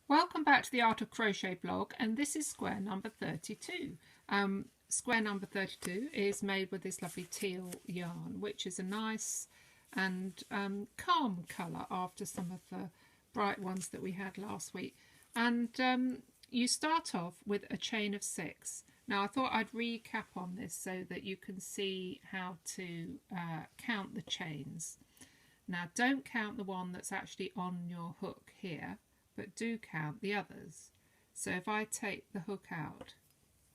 Welcome back to the Art of Crochet blog, and this is square number 32. Square number 32 is made with this lovely teal yarn, which is a nice and calm colour after some of the bright ones that we had last week. And you start off with a chain of 6. Now I thought I'd recap on this so that you can see how to count the chains. Now don't count the one that's actually on your hook here, but do count the others. So if I take the hook out,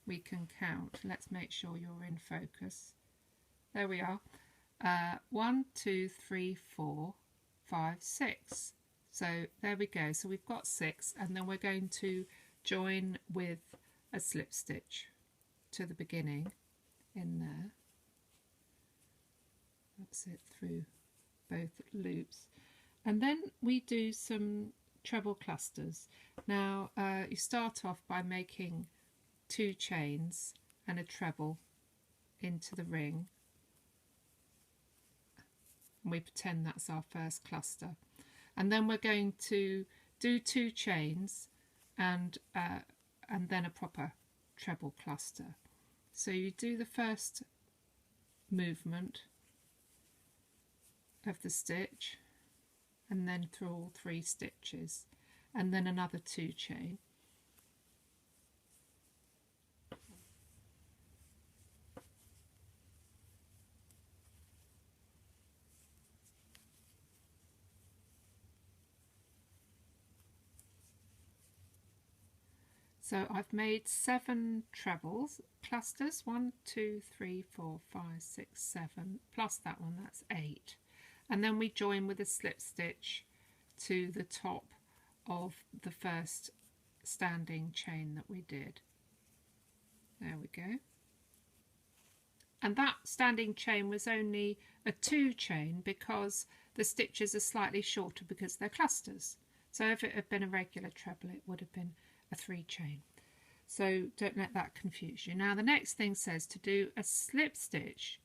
we can count. Let's make sure you're in focus. There we are. 1, 2, 3, 4, 5, 6. So there we go. So we've got 6, and then we're going to join with a slip stitch to the beginning in there. That's it through both loops. And then we do some treble clusters. Now you start off by making 2 chains and a treble into the ring, and we pretend that's our first cluster, and then we're going to do 2 chains and then a proper treble cluster. So you do the first movement of the stitch and then through all 3 stitches, and then another 2 chain. So I've made 7 trebles, clusters, 1, 2, 3, 4, 5, 6, 7, plus that one, that's 8. And then we join with a slip stitch to the top of the first standing chain that we did. There we go. And that standing chain was only a 2 chain because the stitches are slightly shorter because they're clusters. So if it had been a regular treble, it would have been a 3 chain. So don't let that confuse you. Now the next thing says to do a slip stitch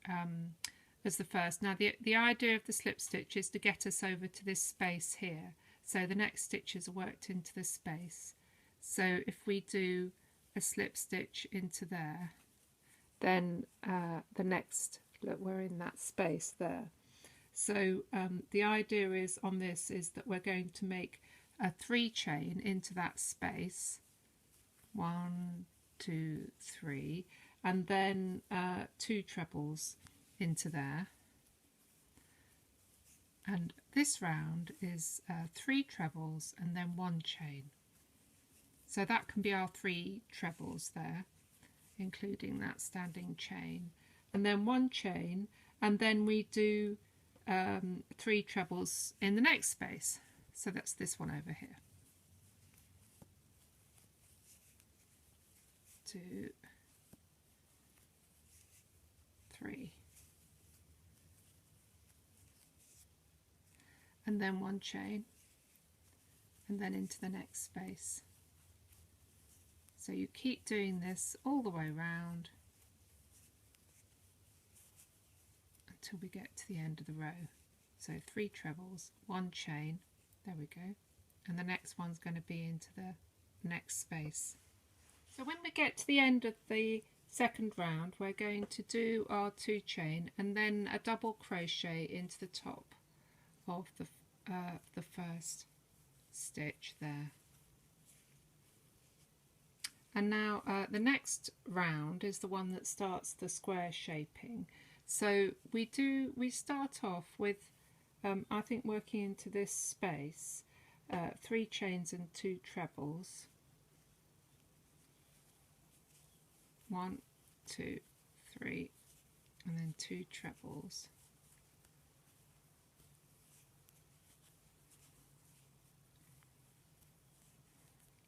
as the first. Now the idea of the slip stitch is to get us over to this space here. So the next stitches are worked into the space. So if we do a slip stitch into there, then the next, look, we're in that space there. So the idea is on this is that we're going to make a 3 chain into that space, 1, 2, 3, and then 2 trebles into there. And this round is 3 trebles and then 1 chain. So that can be our 3 trebles there, including that standing chain, and then 1 chain, and then we do 3 trebles in the next space. So that's this one over here. 2, 3, and then 1 chain, and then into the next space. So you keep doing this all the way around until we get to the end of the row. So 3 trebles, 1 chain, there we go, and the next one's going to be into the next space. So when we get to the end of the second round, we're going to do our 2 chain and then a double crochet into the top of the first stitch there. And now the next round is the one that starts the square shaping. So we start off with I think working into this space, 3 chains and 2 trebles. 1, 2, 3, and then 2 trebles.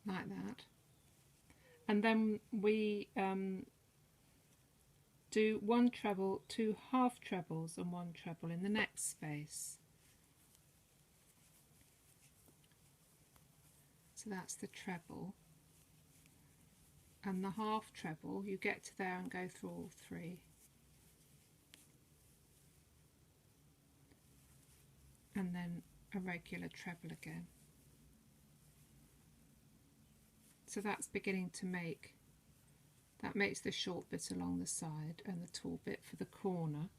Like that. And then we do 1 treble, 2 half trebles and 1 treble in the next space. So that's the treble. And the half treble, you get to there and go through all 3. And then a regular treble again. So that's beginning to make, that makes the short bit along the side and the tall bit for the corner.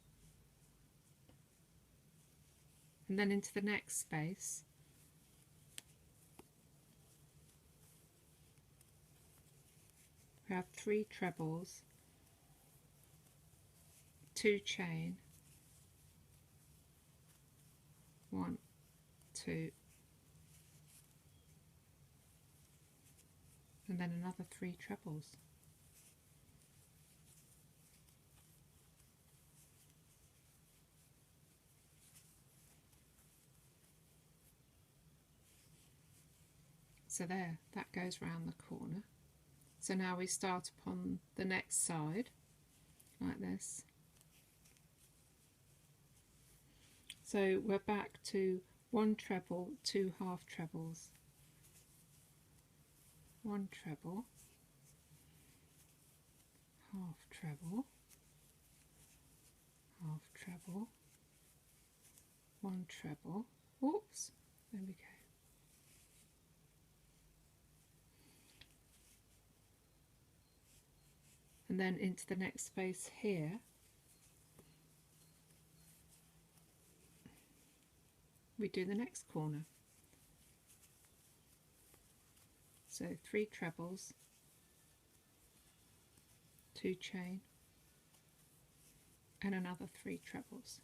And then into the next space, we have 3 trebles, 2 chain, 1, 2, and then another 3 trebles. So there, that goes round the corner. So now we start upon the next side, like this. So we're back to 1 treble, 2 half trebles, 1 treble, half treble, half treble, 1 treble. Oops, there we go. And then into the next space here, we do the next corner. So 3 trebles, 2 chain, and another 3 trebles.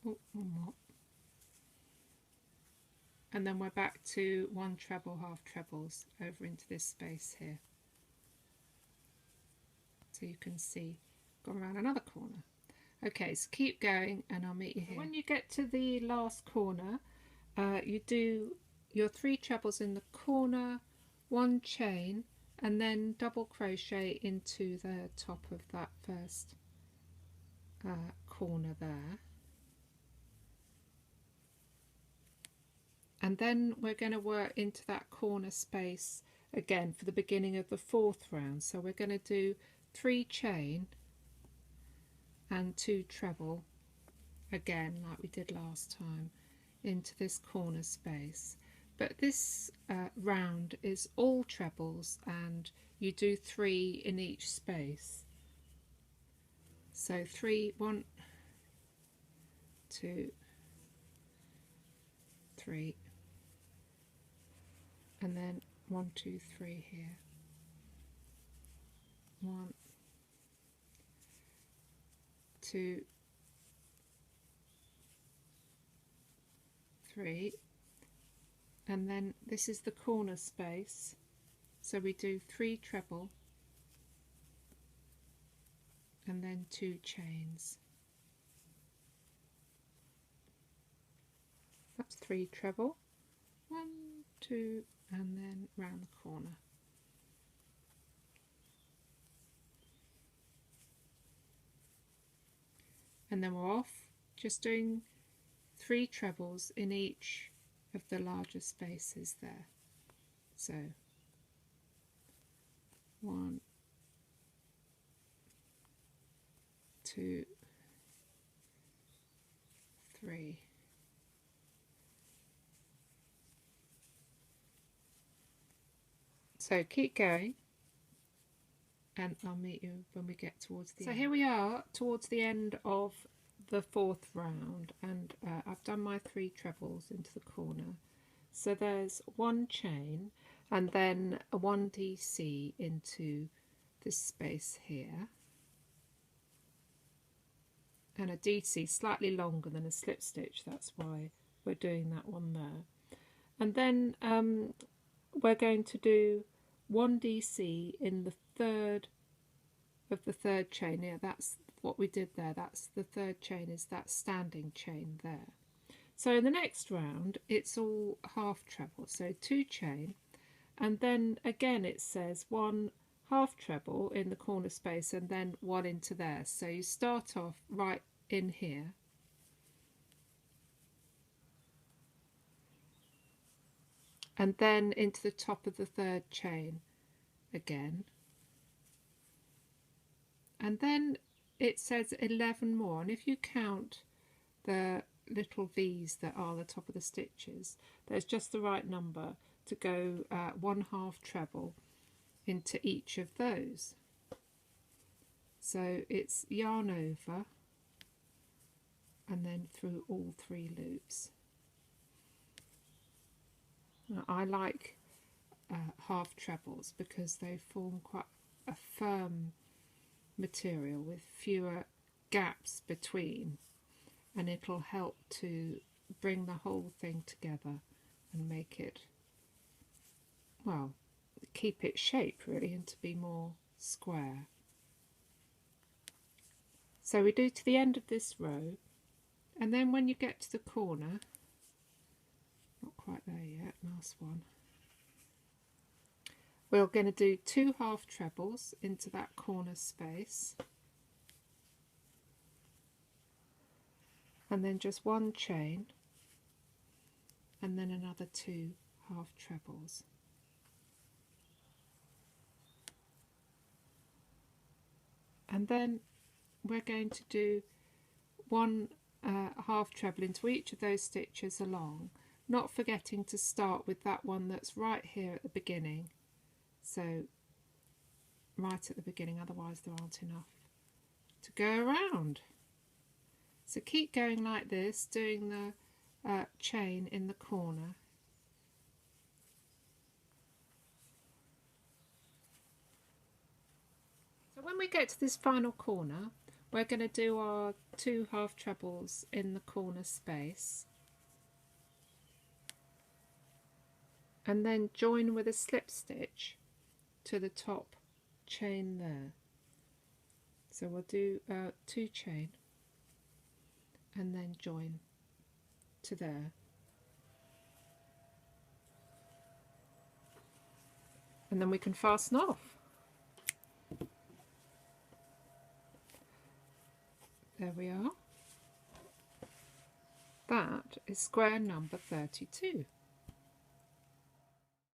Oh, one more. And then we're back to 1 treble, half trebles over into this space here. So you can see, gone around another corner. Okay, so keep going and I'll meet you here. When you get to the last corner, you do your 3 trebles in the corner, 1 chain, and then double crochet into the top of that first corner there. And then we're going to work into that corner space again for the beginning of the 4th round. So we're going to do 3 chain and 2 treble again, like we did last time, into this corner space. But this round is all trebles, and you do 3 in each space. So 3, 1, 2, 3, and then 1, 2, 3 here. 1, 2, 3, and then this is the corner space, so we do 3 treble and then 2 chains. That's 3 treble, 1, 2, and then round the corner. And then we're off, just doing 3 trebles in each of the larger spaces there. So 1, 2, 3. So keep going and I'll meet you when we get towards the end. So here we are towards the end of the 4th round, and I've done my 3 trebles into the corner. So there's 1 chain and then a 1 DC into this space here, and a DC slightly longer than a slip stitch, that's why we're doing that one there. And then we're going to do 1 DC in the 3rd of the 3rd chain. Yeah, that's what we did there. That's the 3rd chain, is that standing chain there. So in the next round it's all half treble, so 2 chain, and then again it says 1 half treble in the corner space and then 1 into there. So you start off right in here, and then into the top of the 3rd chain again, and then it says 11 more, and if you count the little V's that are the top of the stitches, there's just the right number to go 1/2 treble into each of those. So it's yarn over and then through all 3 loops. Now, I like half trebles because they form quite a firm material with fewer gaps between, and it'll help to bring the whole thing together and make it, well, keep its shape really and to be more square. So we do to the end of this row, and then when you get to the corner, not quite there yet, last one, we're going to do 2 half trebles into that corner space, and then just 1 chain, and then another 2 half trebles. And then we're going to do 1 half treble into each of those stitches along, not forgetting to start with that one that's right here at the beginning. So right at the beginning, otherwise there aren't enough to go around. So keep going like this, doing the chain in the corner. So when we get to this final corner, we're going to do our 2 half trebles in the corner space, and then join with a slip stitch to the top chain there. So we'll do 2 chain and then join to there, and then we can fasten off. There we are. That is square number 32.